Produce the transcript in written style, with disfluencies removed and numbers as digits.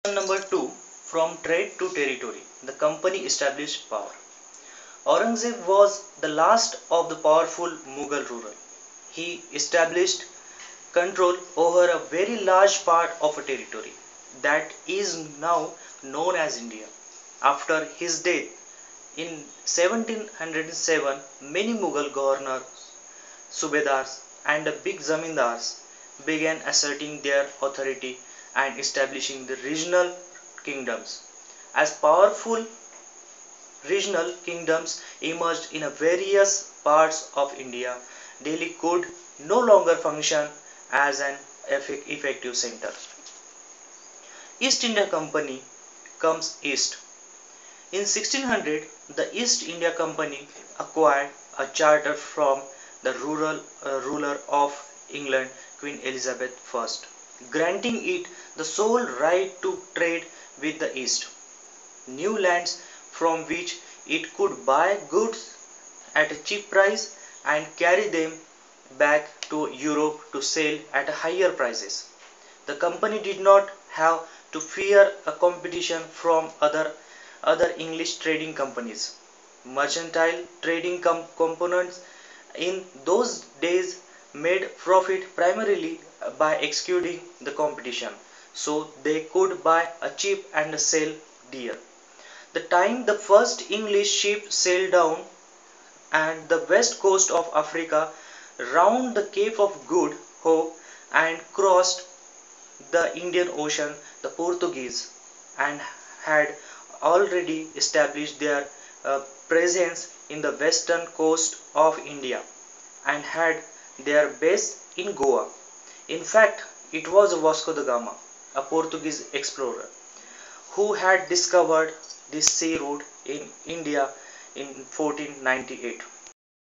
Number 2. From trade to territory, the company established power. Aurangzeb was the last of the powerful Mughal ruler. He established control over a very large part of a territory that is now known as India. After his death in 1707, many Mughal governors, subedars, and big zamindars began asserting their authority and establishing the regional kingdoms. As powerful regional kingdoms emerged in various parts of India, Delhi could no longer function as an effective center. East India Company comes east. In 1600, the East India Company acquired a charter from the ruler of England, Queen Elizabeth I, granting it the sole right to trade with the East, new lands from which it could buy goods at a cheap price and carry them back to Europe to sell at higher prices. The company did not have to fear a competition from other English trading companies. Mercantile trading components in those days made profit primarily by excluding the competition, so they could buy a cheap and sell dear. The time the first English ship sailed down and the west coast of Africa round the Cape of Good Hope and crossed the Indian Ocean, the Portuguese and had already established their presence in the western coast of India and had their base in Goa. In fact, it was Vasco da Gama, a Portuguese explorer, who had discovered this sea route in India in 1498.